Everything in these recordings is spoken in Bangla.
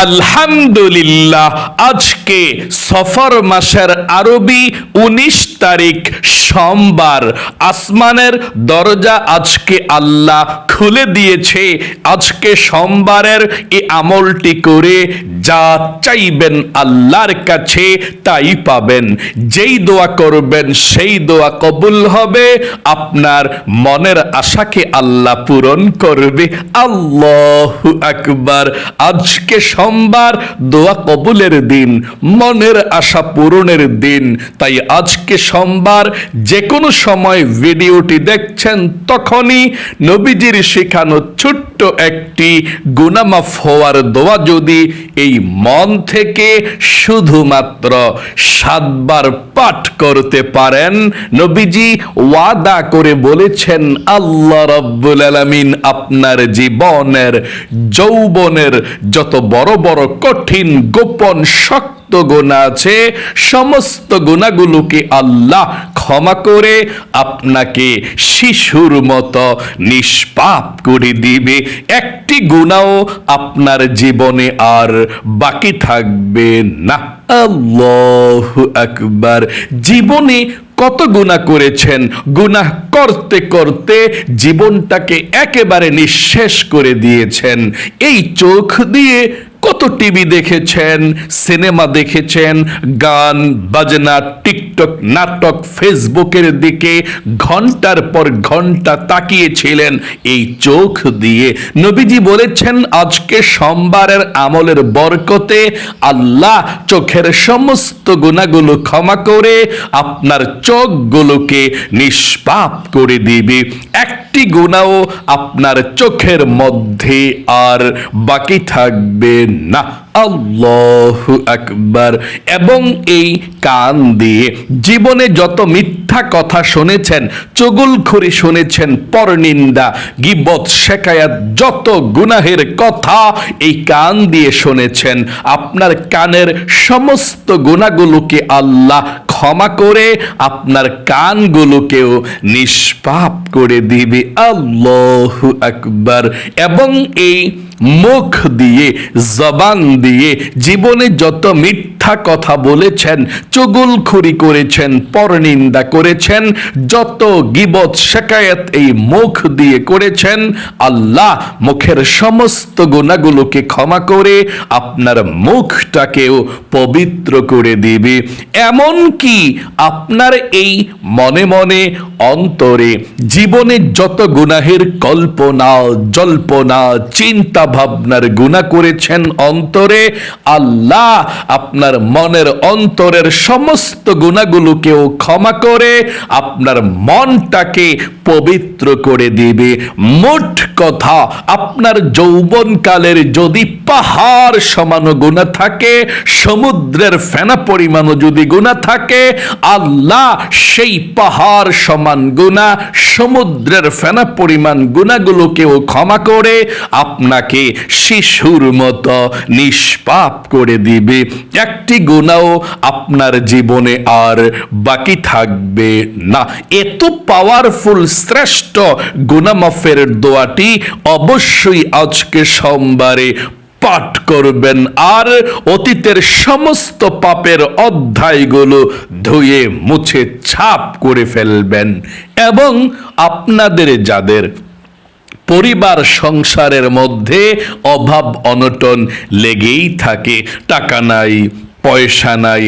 আলহামদুলিল্লাহ, আজকে সফর মাসের আরবি 19 তারিখ সোমবার। আসমানের দরজা আজকে আল্লাহ খুলে দিয়েছে। আজকে সোমবারের এই আমলটি করে যা চাইবেন আল্লাহর কাছে তাই পাবেন। যেই দোয়া করবেন সেই দোয়া কবুল হবে। আপনার মনের আশাকে আল্লাহ পূরণ করবে। আল্লাহু আকবার। আজকে সোমবার, দোয়া কবুলের দিন, মনের আশা পূরণের দিন। তাই আজকে সোমবার যে কোনো সময় ভিডিওটি দেখছেন তখনই নবীজির শেখানো ছোট্ট একটি গুনাহ মাফ হওয়ার দোয়া যদি এই মন থেকে শুধুমাত্র 7 বার পাঠ করতে পারেন, নবীজি ওয়াদা করে বলেছেন আল্লাহ রাব্বুল আলামিন আপনার জীবনের যৌবনের যত বড় বড় কঠিন গোপন শক্ত গুনাহ আছে সমস্ত গুনাহগুলোকে আল্লাহ ক্ষমা করে আপনাকে শিশুর মতো নিষ্পাপ করে দিবে। একটি গুনাহও আপনার জীবনে আর বাকি থাকবে না। আল্লাহু আকবার। জীবনে কত গুনাহ করেছেন, গুনাহ করতে করতে জীবনটাকে একেবারে নিঃশেষ করে দিয়েছেন। এই চোখ দিয়ে কত টিভি দেখেছেন, সিনেমা দেখেছেন, গান বাজনা, টিকটক, নাটক, ফেসবুকের দিকে ঘন্টার পর ঘন্টা তাকিয়েছিলেন এই চোখ দিয়ে। নবীজি বলেছেন আজকে সোমবারের আমলের বরকতে আল্লাহ চোখের সমস্ত গুনাহগুলো ক্ষমা করে আপনার চোখগুলোকে নিষ্পাপ করে দিবে। একটি গুনাহও আপনার চোখের মধ্যে আর বাকি থাকবে না। আল্লাহু আকবার। এবং এই কান দিয়ে জীবনে যত মিথ্যা কথা শুনেছেন, চুগলখড়ি শুনেছেন, পরনিন্দা, গীবত, শিকায়াত, যত গুনাহের কথা এই কান দিয়ে শুনেছেন, আপনার কানের সমস্ত গুনাহগুলোকে আল্লাহ ক্ষমা করে আপনার কানগুলোকেও নিষ্পাপ করে দিবে। আল্লাহু আকবার। এবং এই মুখ দিয়ে, জবান দিয়ে জীবনে যত মিথ্যা কথা বলেছেন, চুগলখড়ি করেছেন, পরনিন্দা করেছেন, যত গীবত শিকায়াত এই মুখ দিয়ে করেছেন, আল্লাহ মুখের সমস্ত গুনাহগুলোকে ক্ষমা করে আপনার মুখটাকেও পবিত্র করে দিবে। এমন কি আপনার এই মনে মনে অন্তরে জীবনে যত গুনাহের কল্পনা জল্পনা চিন্তা ভাবনার গুনাহ করেছেন অন্তরে, আল্লাহ আপনার মনের অন্তরের সমস্ত গুনাহগুলোকেও ক্ষমা করে আপনার মনটাকে পবিত্র করে দিবে। মোট কথা, আপনার যৌবনকালের যদি পাহাড় সমান গুনাহ থাকে, সমুদ্রের ফেনা পরিমাণও যদি গুনাহ থাকে, আল্লাহ সেই পাহাড় সমান গুনাহ, সমুদ্রের ফেনা পরিমাণ গুনাহগুলোকেও ক্ষমা করে আপনাকে শিশুর মতো নিষ্পাপ করে দিবে। একটি গুনাহও আপনার জীবনে আর বাকি থাকবে না। এত পাওয়ারফুল শ্রেষ্ঠ গুনাহ মাফের দোয়াটি অবশ্যই আজকে সোমবারে পাঠ করবেন আর অতীতের সমস্ত পাপের অধ্যায়গুলো ধুয়ে মুছে ছাপ করে ফেলবেন। এবং আপনাদের যাদের পরিবার সংসারের মধ্যে অভাব অনটন লেগেই থাকে, টাকা নাই, পয়সা নাই,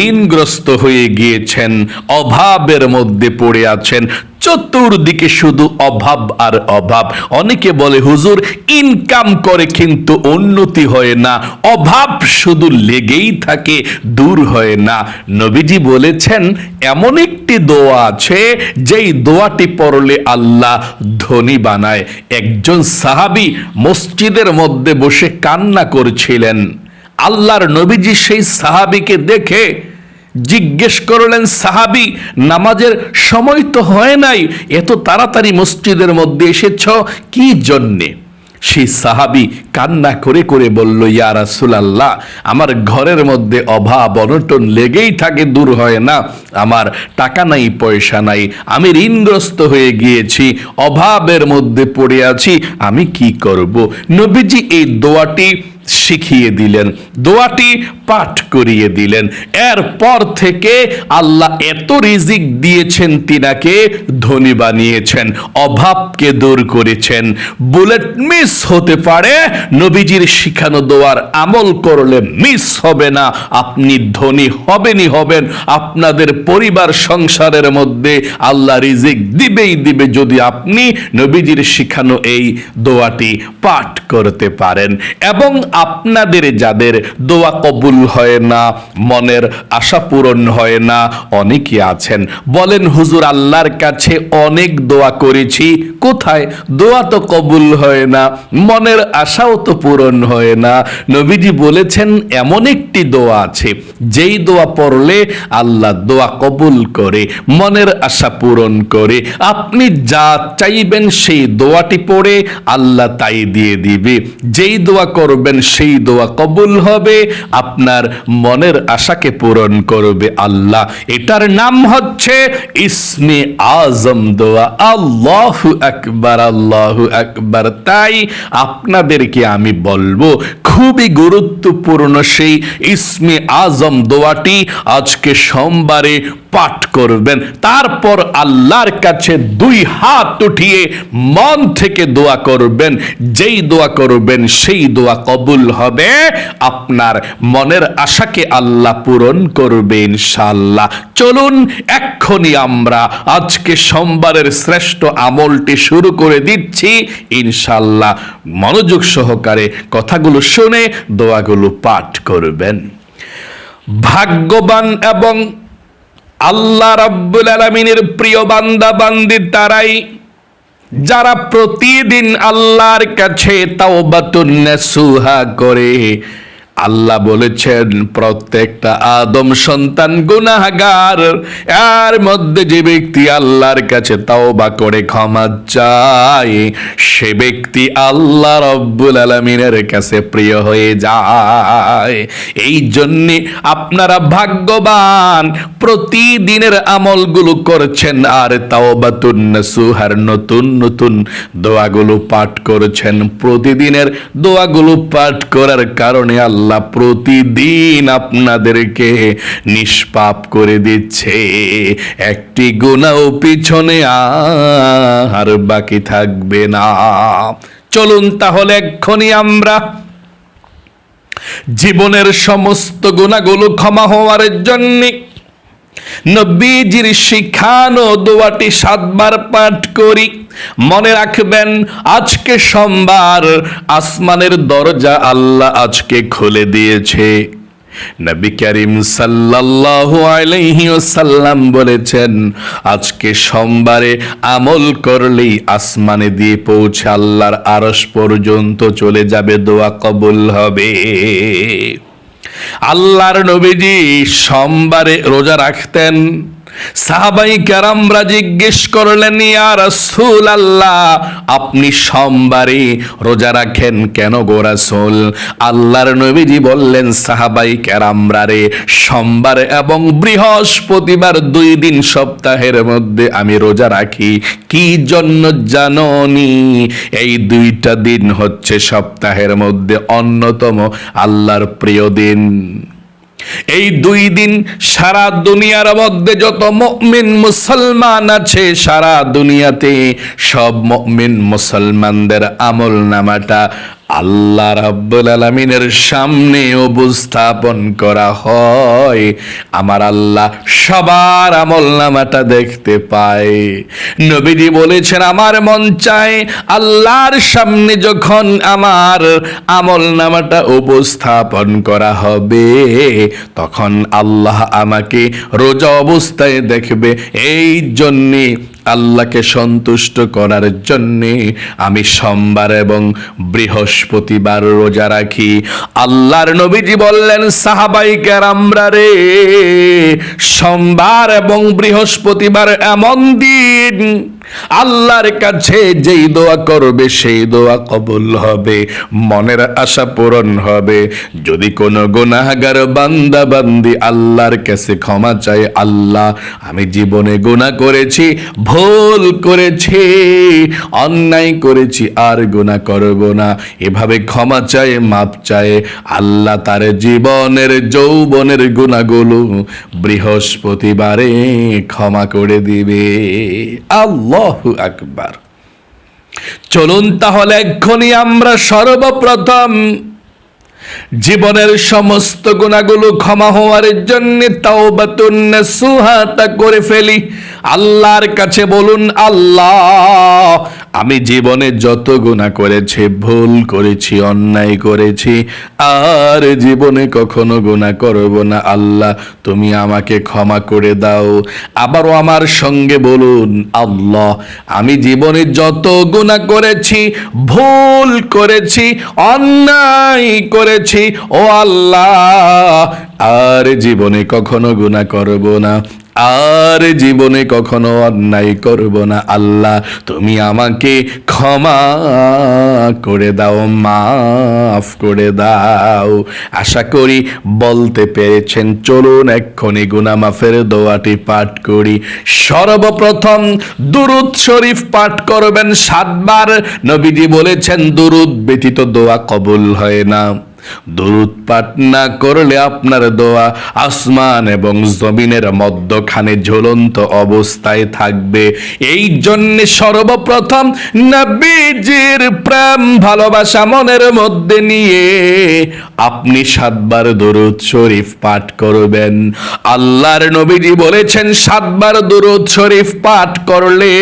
ঋণগ্রস্ত হয়ে গিয়েছেন, অভাবের মধ্যে পড়ে আছেন, চতুর্দিকে শুধু অভাব আর অভাব। অনেকে বলে হুজুর ইনকাম করে কিন্তু উন্নতি হয় না, অভাব শুধু লেগেই থাকে, দূর হয় না। নবীজি বলেছেন এমন একটি দোয়া আছে যেই দোয়াটি পড়লে আল্লাহ ধনী বানায়। একজন সাহাবী মসজিদের মধ্যে বসে কান্না করছিলেন। আল্লাহর নবীজি সেই সাহাবীকে দেখে জিজ্ঞেস করলেন, সাহাবী নামাজের সময় তো হয় নাই, এত তাড়াতাড়ি মসজিদের মধ্যে এসেছ কি জন্যে? সেই সাহাবী কান্না করে করে বলল, ইয়া রাসূলুল্লাহ, আমার ঘরের মধ্যে অভাব অনটন লেগেই থাকে, দূর হয় না। আমার টাকা নাই, পয়সা নাই, আমি ঋণগ্রস্ত হয়ে গিয়েছি, অভাবের মধ্যে পড়ে আছি, আমি কি করব? নবীজি এই দোয়াটি শিখিয়ে দিলেন, দোয়াটি পাঠ করিয়ে দিলেন। এরপর থেকে আল্লাহ এত রিজিক দিয়েছেন, তিনাকে ধনী বানিয়েছেন, অভাবকে দূর করেছেন। বুলেট মিস হতে পারে, নবীজির শিখানো দোয়ার আমল করলে মিস হবে না। আপনি ধনী হবেনই হবেন, আপনাদের পরিবার সংসারের মধ্যে আল্লাহ রিজিক দিবেই দিবে, যদি আপনি নবীজির শিখানো এই দোয়াটি পাঠ করতে পারেন। এবং আপনাদের যাদের দোয়া কবুল হয় না, মনের আশা পূরণ হয় না, অনেকে আছেন বলেন হুজুর আল্লাহর কাছে অনেক দোয়া করেছি, কোথায় দোয়া তো কবুল হয় না, মনের আশাও তো পূরণ হয় না। নবীজি বলেছেন এমন একটি দোয়া আছে, যেই দোয়া পড়লে আল্লাহ দোয়া কবুল করে, মনের আশা পূরণ করে। আপনি যা চাইবেন সেই দোয়াটি পড়ে আল্লাহ তাই দিয়ে দিবে। যেই দোয়া করবেন সেই দোয়া কবুল হবে, আপনার মনের আশাকে পূরণ করবে আল্লাহ। এটার নাম হচ্ছে ইসমে আজম দোয়া। আল্লাহু আকবার, আল্লাহু আকবার। তাই আপনাদেরকে আমি বলবো, খুবই গুরুত্বপূর্ণ সেই ইসমে আজম দোয়াটি আজকে সোমবারে পাঠ করবেন। তারপর আল্লাহর কাছে দুই হাত উঠিয়ে মন থেকে দোয়া করবেন। যেই দোয়া করবেন সেই দোয়া কবুল হবে, আপনার মনের আশাকে আল্লাহ পূরণ করবে ইনশাআল্লাহ। চলুন এক্ষুনি আমরা আজকে সোমবারের শ্রেষ্ঠ আমলটি শুরু করে দিচ্ছি ইনশাআল্লাহ। মনোযোগ সহকারে কথাগুলো শুনে দোয়াগুলো পাঠ করবেন। ভাগ্যবান এবং আল্লাহ রাব্বুল আলামিনের প্রিয় বান্দা বান্দি তারাই যারা প্রতিদিন আল্লাহর কাছে তাওবাতুন নাসুহা করে। আল্লাহ বলেছেন প্রত্যেকটা আদম সন্তান গুনাহগার। এর মধ্যে যে ব্যক্তি আল্লাহর কাছে তাওবা করে ক্ষমা চায়, সে ব্যক্তি আল্লাহ রাব্বুল আলামিনের কাছে প্রিয় হয়ে যায়। এই জন্য আপনারা ভাগ্যবান, প্রতিদিনের আমলগুলো করছেন আর তাওবাতুন নাসুহার নতুন নতুন দোয়াগুলো পাঠ করছেন। প্রতিদিনের দোয়াগুলো পাঠ করার কারণে আল্লাহ প্রতিদিন আপনাদেরকে নিষ্পাপ করে দিচ্ছে। একটি গুনাহও পিছনে আর বাকি থাকবে না। চলুন তাহলে এক্ষুনি আমরা জীবনের সমস্ত গুনাহগুলো ক্ষমা হওয়ার জন্য নবীজির শিখানো দোয়াটি 7 বার পাঠ করি। মনে রাখবেন আজকে সোমবার, আসমানের দরজা আল্লাহ আজকে খুলে দিয়েছে। নবী করিম সাল্লাল্লাহু আলাইহি ওয়াসাল্লাম বলেছেন আজকে সোমবারে আমল করলেই আসমানে দিয়ে পৌঁছে আল্লাহর আরশ পর্যন্ত চলে যাবে, দোয়া কবুল হবে। আল্লাহর নবীজি সোমবারে রোজা রাখতেন। সাহাবাই কেরামরা জিজ্ঞেস করলেন, ইয়া রাসূলুল্লাহ, আপনি সোমবারে রোজা রাখেন কেন গো রাসূল? আল্লাহর নবীজি বললেন, সাহাবাই কেরামরা রে, সোমবার এবং বৃহস্পতিবার 2 দিন সপ্তাহের মধ্যে আমি রোজা রাখি। কি জন্য জানোনি? এই 2টা দিন হচ্ছে সপ্তাহের মধ্যে অন্যতম আল্লাহর প্রিয় দিন। এই 2 দিন সারা দুনিয়ার মধ্যে যত মুমিন মুসলমান আছে, সারা দুনিয়াতে সব মুমিন মুসলমানদের আমল নামাটা আল্লাহ রাব্বুল আলামিনের সামনে উপস্থাপন করা হয়। আমার আল্লাহ সবার আমল নামাটা দেখতে পায়। নবীজি বলেছেন, আমার মন চায় আল্লাহর সামনে যখন আমার আমল নামাটা উপস্থাপন করা হবে, তখন আল্লাহ আমাকে রোজা অবস্থায় দেখবে। এই জন্যে আল্লাহকে সন্তুষ্ট করার জন্যে আমি সোমবার এবং বৃহস্পতিবার রোজা রাখি। আল্লাহর নবীজি বললেন, সাহাবাই কেরামরা রে, সোমবার এবং বৃহস্পতিবার এমন দিন আল্লাহর কাছে যেই দোয়া করবে সেই দোয়া কবুল হবে, মনের আশা পূরণ হবে। যদি কোনো গুনাহগার বান্দা বান্দি আল্লাহর কাছে ক্ষমা চায়, আল্লাহ আমি জীবনে গুনাহ করেছি, ভুল করেছি, অন্যায় করেছি, আর গুনাহ করব না, এভাবে ক্ষমা চায়, মাপ চায়, আল্লাহ তার জীবনের যৌবনের গুনাহগুলো বৃহস্পতিবারে ক্ষমা করে দিবে। আল্লাহু আকবার। চলুন তাহলে এক্ষুনি আমরা সর্বপ্রথম জীবনের সমস্ত গুনাহগুলো ক্ষমা হওয়ার জন্য তাওবাতুন নাসুহাটা করে ফেলি। আল্লাহর কাছে বলুন, আল্লাহ আমি জীবনে যত গুনাহ করেছি, ভুল করেছি, অন্যায় করেছি, আর জীবনে কখনো গুনাহ করব না, আল্লাহ তুমি আমাকে ক্ষমা করে দাও। আবারও আমার সঙ্গে বলুন, আল্লাহ আমি জীবনে যত গুনাহ করেছি, ভুল করেছি, অন্যায় করেছি, ও আল্লাহ আর জীবনে কখনো গুনাহ করব না, আর জীবনে কখনো অন্যায় করব না, আল্লাহ তুমি আমাকে ক্ষমা করে দাও, মাফ করে দাও। আশা করি বলতে পেরেছেন। চলুন এক্ষুনি গুনাহ মাফের দোয়াটি পাঠ করি। সর্বপ্রথম দুরূদ শরীফ পাঠ করবেন 7 বার। নবীজি বলেছেন দুরূদ ব্যতীত দোয়া কবুল হয় না। দুরূদ পাঠ না করলে আপনার দোয়া আসমান এবং জমিনের মধ্যখানে ঝুলন্ত অবস্থায় থাকবে। এই জন্য সর্বপ্রথম নবীজির প্রেম ভালোবাসা মনের মধ্যে নিয়ে আপনি 7 বার দুরূদ শরীফ পাঠ করবেন। আল্লাহর নবীজি বলেছেন 7 বার দুরূদ শরীফ পাঠ করলে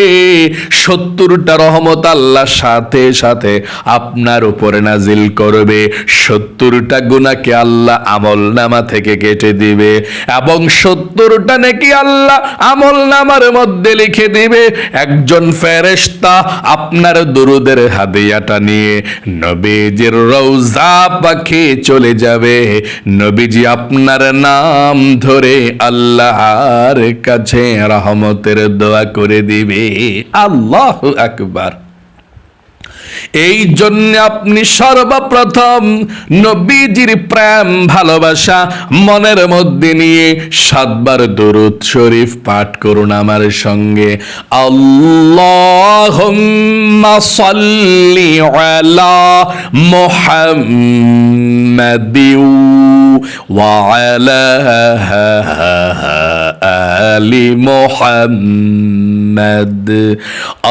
70টা রহমত আল্লাহ সাথে সাথে আপনার উপরে নাজিল করবে। 70টা গুনাহকে আল্লাহ আমলনামা থেকে কেটে দিবে এবং 70টা নেকি আল্লাহ আমলনামার মধ্যে লিখে দিবে। একজন ফেরেশতা আপনার দুরুদের হাদিয়াটা নিয়ে নবীজির রওজা পাখি চলে যাবে। নবীজি আপনার নাম ধরে আল্লাহর কাছে রহমতের দোয়া করে দিবে। আল্লাহু আকবার। এই জন্য আপনি সর্বপ্রথম নবীজির প্রেম ভালোবাসা মনের মধ্যে নিয়ে 7 বার দুরূদ শরীফ পাঠ করুন আমার সঙ্গে। আল্লাহুম্মা সাল্লি আলা মুহাম্মাদিন ওয়া আলা আলি মুহাম্মাদ।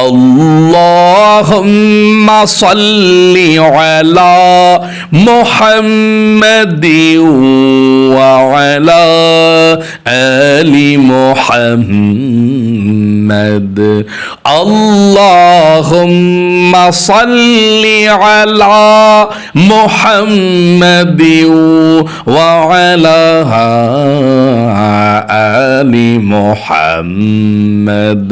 আল্লাহুম্মা সাল্লি আলা মুহাম্মাদিন ওয়া আলা আলি মুহাম্মাদ। আল্লাহুম্মা সাল্লি আলা মুহাম্মাদিন ওয়া আলা আলি মুহাম্মাদ।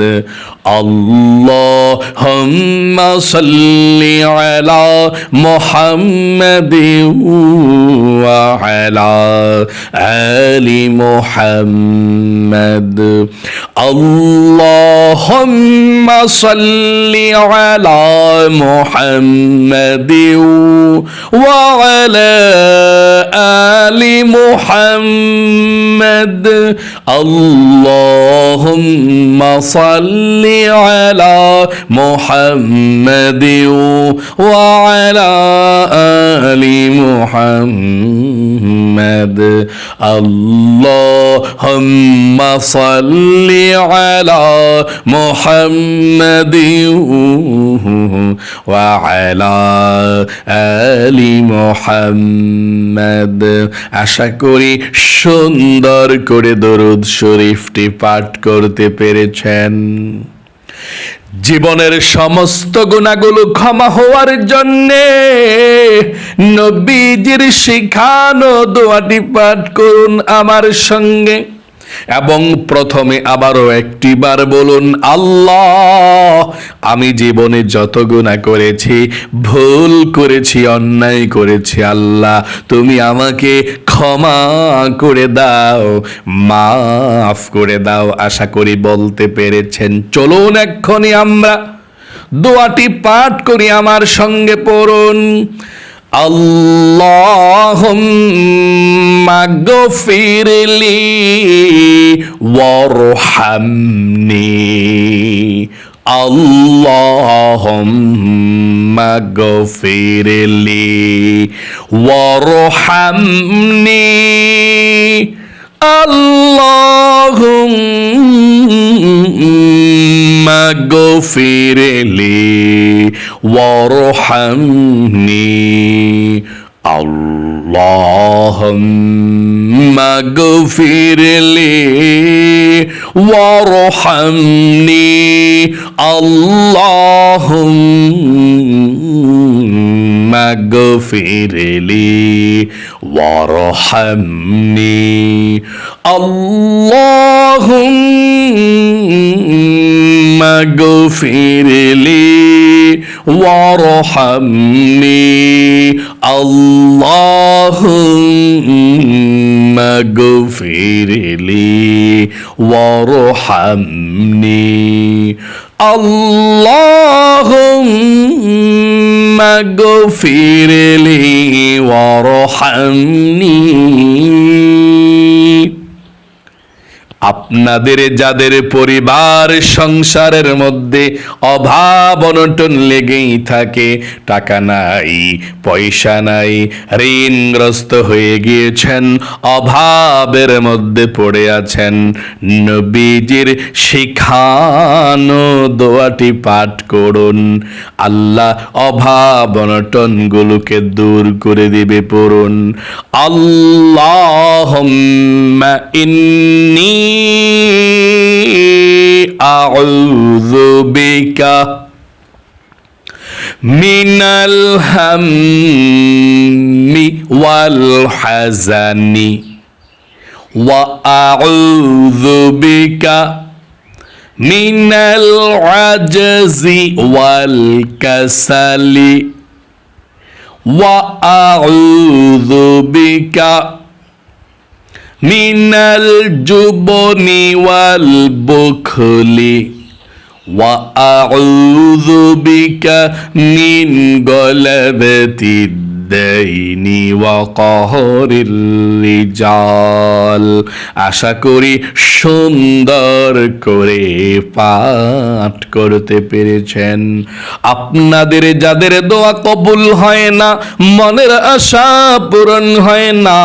আল্লাহুম্মা সাল্লি আলা মুহাম্মাদিন ওয়া আলা আলি মুহাম্মাদ। আল্লাহুম্মা সাল্লি আলা মুহাম্মাদিন ওয়া আলা আলি মুহাম্মাদ। আল্লাহুম্মা সাল্লি আলা মুহাম্মাদিন ওয়া আলা আলি মুহাম্মাদ। আল্লাহুম্মা সাল্লি আলা মুহাম্মাদিন ওয়া আলা আলি মুহাম্মাদ। আশা করি সুন্দর করে দরুদ শরীফটি পাঠ করতে পেরেছেন। জীবনের সমস্ত গুনাহগুলো ক্ষমা হওয়ার জন্যে নবীজির শিখানো দোয়াটি পাঠ করুন আমার সঙ্গে। এবং প্রথমে আবারও একটিবার বলুন, আল্লাহ, আমি জীবনে যত গুনাহ করেছি, ভুল করেছি, অন্যায় করেছি, আল্লাহ তুমি আমাকে ক্ষমা করে দাও, মাফ করে দাও। আশা করি বলতে পেরেছেন। চলুন এক্ষুনি আমরা দোয়াটি পাঠ করি, আমার সঙ্গে পড়ুন। আল্লাহুম্মা গফিরলি ওয়ারহামনি, আল্লাহুম্মা গফিরলি ওয়ারহামনি, আল্লাহুম্মা গফিরলি ওয়ারহামনি, আল্লাহুম্মা গফিরলি ওয়ারহামনি, আল্লাহুম্মা গফিরলি ওয়ারহামনি, আল্লাহুম্মা গফিরলি ওয়ারহামনি, আল্লাহুম্মা গফিরলি ওয়ারহামনি, আল্লাহুম্মা গফিরলি ওয়ারহামনি। আপনাদের যাদের পরিবার সংসারের মধ্যে অভাব অনটন লেগেই থাকে, টাকা নাই, পয়সা নাই, ঋণগ্রস্ত হয়ে গিয়েছেন, অভাবের মধ্যে পড়ে আছেন, নবীজির শিখানো দোয়াটি পাঠ করুন। আল্লাহ অভাব অনটনগুলোকে দূর করে দিবে। পড়ুন, আল্লাহুম্মা ইন্নী আউযু বিকা মিনাল হাম্মি ওয়াল হাযানি ওয়া আউযু বিকা মিনাল আজজি ওয়াল কাসালি ওয়া আউযু বিকা মিনাল জুবনি ওয়াল বুখলি ওয়া আউযু বিকা মিন গলাবাতিদ দাইনি ওয়া কাহরির রিজাল। আশা করি সুন্দর করে পাঠ করতে পেরেছেন। আপনাদের যাদের দোয়া কবুল হয় না, মনের আশা পূরণ হয় না,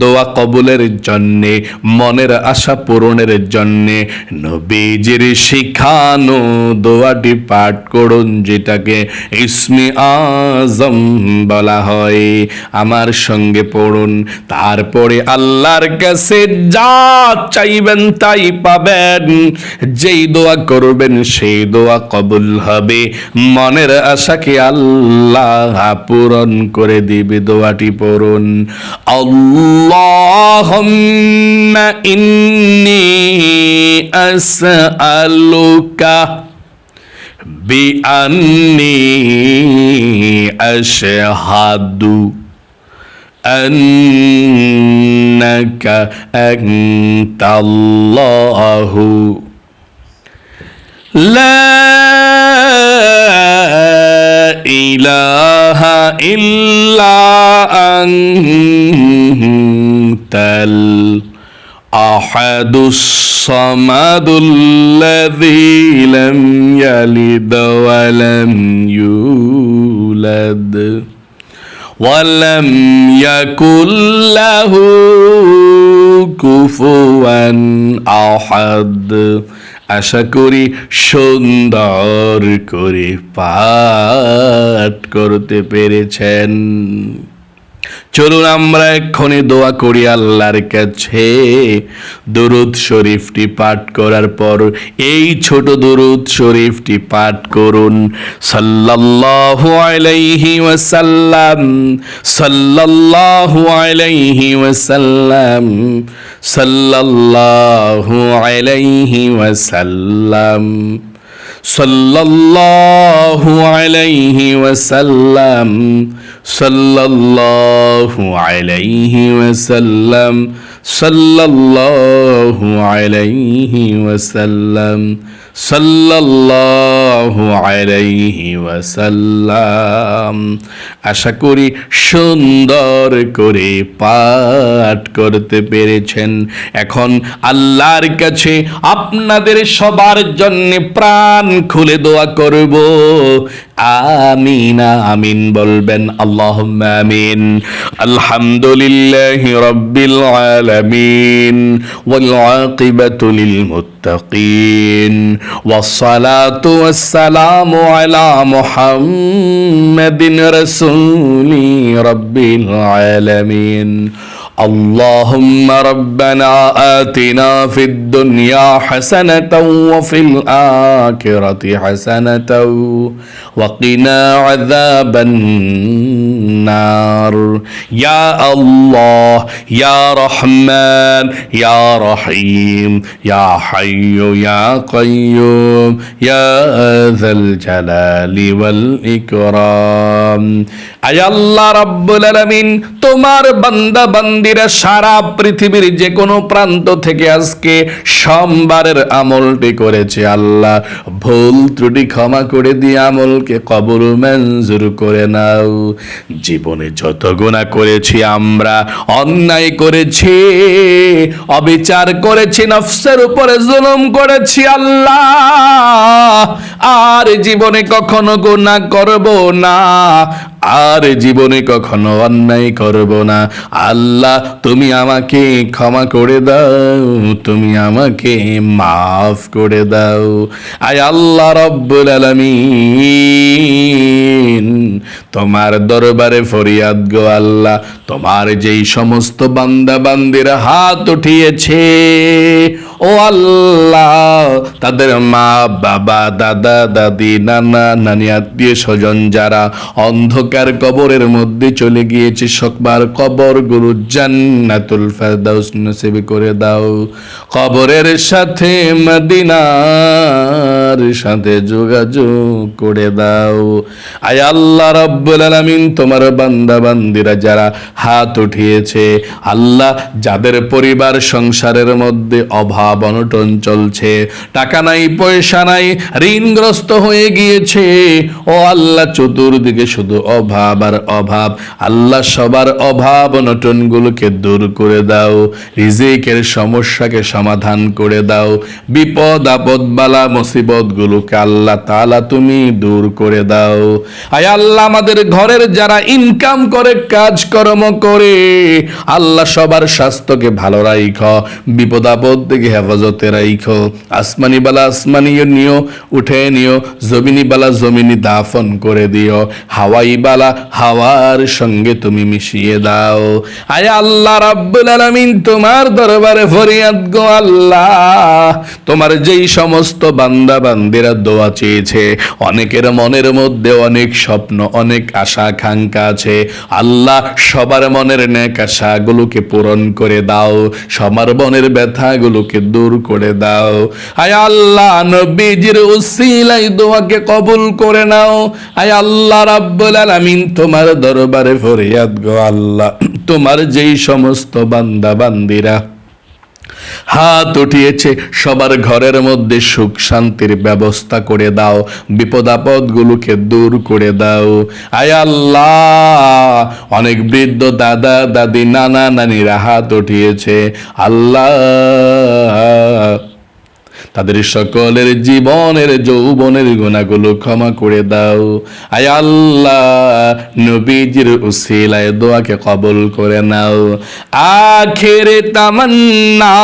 দোয়া কবুলের জন্যে, মনের আশা পূরণের জন্যে নবীজির শিখানো দোয়াটি পাঠ করুন, যেটাকে ইসমে আজম বলা হয়। আমার সঙ্গে পড়ুন। তারপরে আল্লাহর কাছে যা চাইবেন তাই পাবেন, যেই দোয়া করবেন সেই দোয়া কবুল হবে, মনের আশাকে আল্লাহ পূরণ করে দিবে। দোয়াটি পড়ুন, আল্লাহুম্মা ইন্নী আসআলুকা বিআন্নী আশহাদু আন্নাকা আনতাল্লাহু লা ইলাহা ইল্লা আনতাল আহাদুস সামাদুল্লাযী লাম ইয়ালিদ ওয়া লাম ইউলাদ ওয়া লাম ইয়াকুল লাহু কুফুয়ান আহাদ। আশা করি সুন্দর করে পাঠ করতে পেরেছেন। চলুন আমরা এক্ষুনি দোয়া করি আল্লাহর কাছে। দুরূদ শরীফটি পাঠ করার পর এই ছোট দুরূদ শরীফটি পাঠ করুন। সাল্লাল্লাহু আলাইহি ওয়াসাল্লাম, সাল্লাল্লাহু আলাইহি ওয়াসাল্লাম, সাল্লাল্লাহু আলাইহি ওয়াসাল্লাম, সাল্লাল্লাহু আলাইহি ওয়াসাল্লাম, সাল্লাল্লাহু আলাইহি ওয়াসাল্লাম, সাল্লাল্লাহু আলাইহি ওয়াসাল্লাম, সাল্লাল্লাহু আলাইহি ওয়াসাল্লাম। আশা করি সুন্দর করে পাঠ করতে পেরেছেন। এখন আল্লাহর কাছে আপনাদের সবার জন্য প্রাণ খুলে দোয়া করব। আমিন আমিন বলবেন। আল্লাহুম্মা আমিন। আলহামদুলিল্লাহি রাব্বিল আলামিন ওয়াল আকিবাতু লিল মুত্তাকিন ওয়াসসালাতু ওয়াসসালামু আলা মুহাম্মাদিন রাসূলি রাব্বিল আলামিন। اللهم ربنا آتنا في الدنيا حسنة وفي الآخرة حسنة وقنا عذاب النار يا الله يا رحمن يا رحيم يا حي يا قيوم يا ذا الجلال والإكرام আয় আল্লাহ রাব্বুল আলামিন, তোমার বান্দা বান্দিরা সারা পৃথিবীর যে কোনো প্রান্ত থেকে আজকে সোমবারের আমলটি করেছে, আল্লাহ ভুল ত্রুটি ক্ষমা করে দিয়ে আমলকে কবুল মঞ্জুর করে নাও। জীবনে যত গুনাহ করেছি আমরা, অন্যায় করেছি, অবিচার করেছি, নফসের উপরে জুলুম করেছি আল্লাহ, আর জীবনে কখনো গুনাহ করব না, আর জীবনে কখনো অন্যায় করব না। আল্লাহ তুমি আমাকে ক্ষমা করে দাও, তুমি আমাকে মাফ করে দাও। আয় আল্লাহ রাব্বুল আলামিন, তোমার দরবারে ফরিয়াদ গো আল্লাহ, তোমার যেই সমস্ত বান্দা বান্দিরা হাত উঠিয়েছে ও আল্লাহ, তাদের মা বাবা দাদা দাদি নানা নানি আত্মীয় স্বজন যারা অন্ধকার কবরের মধ্যে চলে গিয়েছে, সকবার কবর গুরু জান্নাতুল ফেরদাউস নসিব করে দাও। কবরের সাথে মদিনার সাথে যোগাযোগ করে দাও। আয় আল্লাহ রাব্বুল আলামিন, তোমার বান্দা বান্দিরা যারা হাত উঠিয়েছে আল্লাহ, যাদের পরিবার সংসারের মধ্যে অভাব অনটন চলছে, টাকা নাই পয়সা নাই, ঋণগ্রস্ত হয়ে গিয়েছে ও আল্লাহ, চতুর্দিকে শুধু অভাব আর অভাব, আল্লাহ সবার অভাব অনটন গুলোকে দূর করে দাও, রিজিকের সমস্যাকে সমাধান করে দাও, বিপদ আপদ বালা মুসিবত গুলোকে আল্লাহ তাআলা তুমি দূর করে দাও। আয় আল্লাহ, আমাদের ঘরের যারা ইনকাম করে কাজকর্ম করে আল্লাহ, সবার স্বাস্থ্যকে ভালো রাখো, বিপদ আপদ থেকে হেফাজতে রাখো, আসমানি বালা আসমানি নিও উঠে নিও, জমিনি বালা জমিনি দাফন করে দিও, হাওয়াই বালা হাওয়ার সঙ্গে তুমি মিশিয়ে দাও। আয় আল্লাহ রাব্বুল আলামিন, তোমার দরবারে ফরিয়াদ গো আল্লাহ, তোমার যেই সমস্ত বান্দা বান্দিরা দোয়া চেয়েছে, অনেকের মনের মধ্যে অনেক স্বপ্ন অনেক আশা আকাঙ্ক্ষা আছে, আল্লাহ সবার মনের নেক আশাগুলোকে পূরণ করে দাও, সবার মনের ব্যথাগুলোকে দূর করে দাও। আয় আল্লাহ, নবীজির উসিলায় দোয়াকে কবুল করে নাও। আয় আল্লাহ রাব্বুল আলামিন, তোমার দরবারে ফরিয়াদ গো আল্লাহ, তোমার যেই সমস্ত বান্দা বান্দিরা হাত উঠিয়েছে সবার ঘরের মধ্যে সুখ শান্তির ব্যবস্থা করে দাও, বিপদ আপদ গুলোকে দূর করে দাও। আয় আল্লাহ, অনেক বৃদ্ধ দাদা দাদি নানা নানিরা হাত উঠিয়েছে আল্লাহ, তাদের সকলের জীবনের যৌবনের গুনাহগুলো ক্ষমা করে দাও। আয় আল্লাহ, নবীজির উসিলায় দোয়াকে কবুল করে নাও। আখিরে তামান্না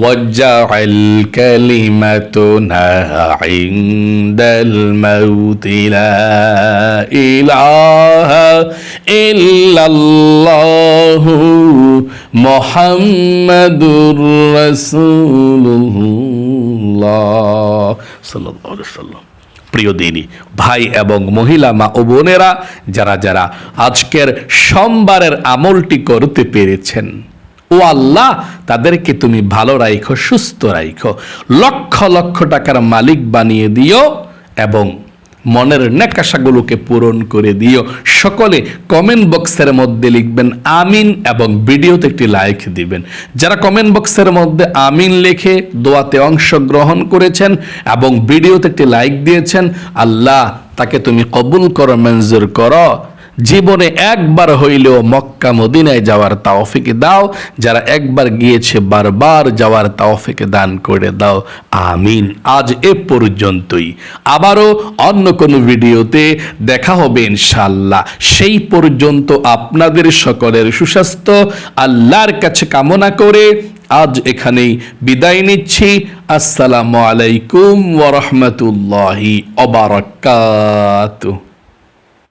ওয়াজআল কালিমাতুনা ইনদাল মাউতি লা ইলাহা ইল্লাল্লাহু মুহাম্মাদুর রাসূলুল্লাহ সাল্লাল্লাহু আলাইহি ওয়াসাল্লাম। প্রিয় দিনী ভাই এবং মহিলা মা ও বোনেরা, যারা যারা আজকের সোমবারের আমলটি করতে পেরেছেন, ও আল্লাহ তাদেরকে তুমি ভালো রাখো, সুস্থ রাখো, লক্ষ লক্ষ টাকার মালিক বানিয়ে দিও এবং মনের নেকাশাগুলোকে পূরণ করে দিও। সকলে কমেন্ট বক্সের মধ্যে লিখবেন আমিন এবং ভিডিওতে একটি লাইক দিবেন। যারা কমেন্ট বক্সের মধ্যে আমিন লিখে দোয়াতে অংশগ্রহণ করেছেন এবং ভিডিওতে একটি লাইক দিয়েছেন, আল্লাহ তাকে তুমি কবুল করো, মঞ্জুর করো। জীবনে একবার হইলেও মক্কা মদিনায় যাওয়ার তৌফিক দাও। যারা একবার গিয়েছে বারবার যাওয়ার তৌফিক দান করে দাও, আমিন। আজ এ পর্যন্তই, আবারও অন্য কোনো ভিডিওতে দেখা হবে ইনশাআল্লাহ। সেই পর্যন্ত আপনাদের সকলের সুস্বাস্থ্য আল্লাহর কাছে কামনা করে আজ এখানেই বিদায় নিচ্ছি। আসসালামু আলাইকুম ওয়া রাহমাতুল্লাহি ওয়া বারাকাতুহু।